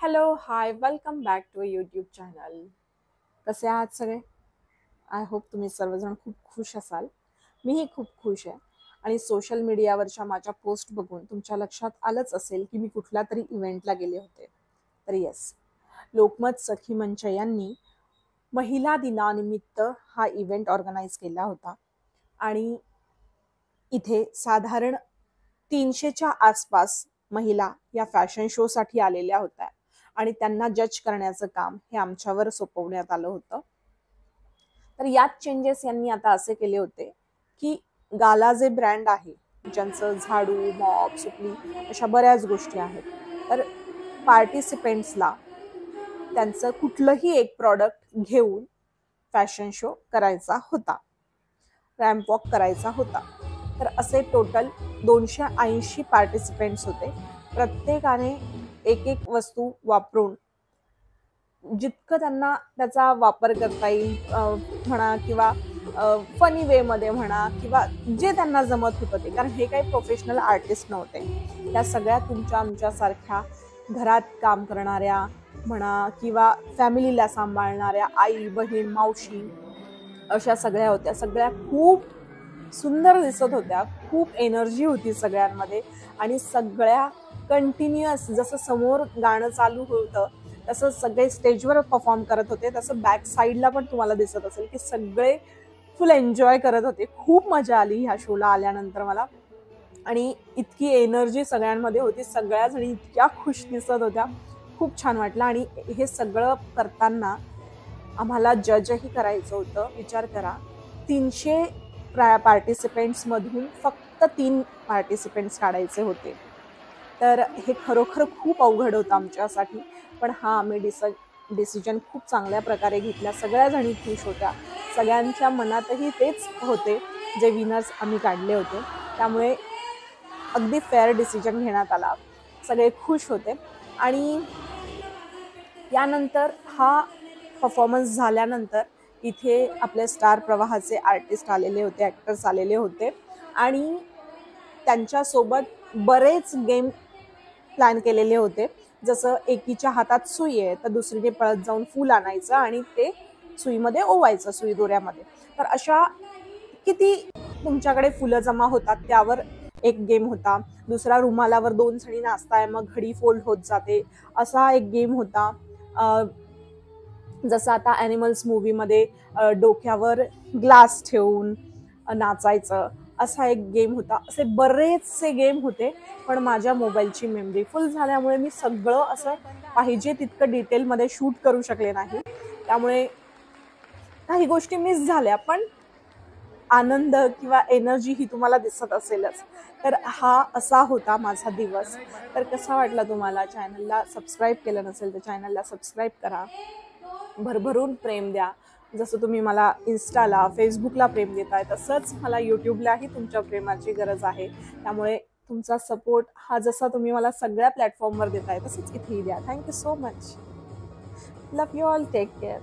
Hello, hi, welcome back to YouTube channel. कसे आहात सगळे? आय होप तुम्ही सर्वजण खूप खुश असाल. मीही खूप खुश आहे. आणि सोशल मीडियावरच्या माझ्या पोस्ट बघून तुमच्या लक्षात आलंच असेल की मी कुठल्या तरी इव्हेंटला गेले होते. तर येस, लोकमत सखी मंच यांनी महिला दिनानिमित्त हा इव्हेंट ऑर्गनाईज केला होता. आणि इथे साधारण 300च्या आसपास महिला या फॅशन शोसाठी आलेल्या होत्या आणि त्यांना जज करण्याचं काम हे आमच्यावर सोपवण्यात आलं होतं. तर यात चेंजेस यांनी आता असे केले होते की गाला जे ब्रँड आहे, ज्यांचं झाडू, मॉप, सुपली अशा बऱ्याच गोष्टी आहेत, तर पार्टिसिपेंट्सला त्यांचं कुठलंही एक प्रॉडक्ट घेऊन फॅशन शो करायचा होता, रॅम्प वॉक करायचा होता. तर असे टोटल 280 पार्टिसिपेंट्स होते. प्रत्येकाने एक एक वस्तू वापरून जितकं त्यांना त्याचा वापर करता येईल म्हणा, किंवा फनी वे मध्ये म्हणा, किंवा जे त्यांना जमत होतं ते, कारण हे काही प्रोफेशनल आर्टिस्ट नव्हते. त्या सगळ्या तुमच्या आमच्यासारख्या घरात काम करणाऱ्या म्हणा, किंवा फॅमिलीला सांभाळणाऱ्या आई, बहीण, मावशी अशा सगळ्या होत्या. सगळ्या खूप सुंदर दिसत होत्या, खूप एनर्जी होती सगळ्यांमध्ये. आणि सगळ्या कंटिन्युअस, जसं समोर गाणं चालू होतं तसं सगळे स्टेजवर परफॉर्म करत होते, तसं बॅक साईडला पण तुम्हाला दिसत असेल की सगळे फुल एन्जॉय करत होते. खूप मजा आली ह्या शोला आल्यानंतर मला. आणि इतकी एनर्जी सगळ्यांमध्ये होती, सगळ्या जणी इतक्या खुश दिसत होत्या, खूप छान वाटलं. आणि हे सगळं करताना आम्हाला जजही करायचं होतं. विचार करा, 300 पार्टिसिपेंट्समधून फक्त 3 पार्टिसिपेंट्स काढायचे होते. तर हे खरोखर खूप अवघड होतं आमच्यासाठी. पण हा आम्ही डिसिजन खूप चांगल्या प्रकारे घेतला. सगळ्या जणी खुश होत्या, सगळ्यांच्या मनातही तेच होते जे विनर्स आम्ही काढले होते. त्यामुळे अगदी फेअर डिसिजन घेण्यात आला, सगळे खुश होते. आणि यानंतर हा परफॉर्मन्स झाल्यानंतर इथे आपले स्टार प्रवाहाचे आर्टिस्ट आलेले होते, ॲक्टर्स आलेले होते. आणि त्यांच्यासोबत बरेच गेम प्लॅन केलेले होते. जसं एकीच्या हातात सुई आहे, तर दुसरीने पळत जाऊन फूल आणायचं आणि ते सुईमध्ये ओवायचं, सुई दोऱ्यामध्ये. तर अशा किती तुमच्याकडे फुलं जमा होतात त्यावर एक गेम होता. दुसरा, रुमालावर 2 जणी नाचताय, मग घडी फोल्ड होत जाते, असा एक गेम होता. जसं आता ॲनिमल्स मूवीमध्ये डोक्यावर ग्लास ठेवून नाचायचं, असा एक गेम होता. असे बरेचसे गेम होते. पण माझ्या मोबाईलची मेमरी फुल झाल्यामुळे मी सगळं असं पाहिजे तितकं डिटेलमध्ये शूट करू शकले नाही. त्यामुळे काही गोष्टी मिस झाल्या, पण आनंद किंवा एनर्जी ही तुम्हाला दिसत असेलच. तर हा असा होता माझा दिवस. तर कसा वाटला तुम्हाला? चॅनलला सबस्क्राईब केलं नसेल तर चॅनलला सबस्क्राईब करा, भरभरून प्रेम द्या. जसं तुम्ही मला इन्स्टाला, फेसबुकला प्रेम देताय, तसंच मला यूट्यूबलाही तुमच्या प्रेमाची गरज आहे. त्यामुळे तुमचा सपोर्ट हा जसा तुम्ही मला सगळ्या प्लॅटफॉर्मवर देताय तसंच इथेही द्या. Thank you so much. Love you all. Take care.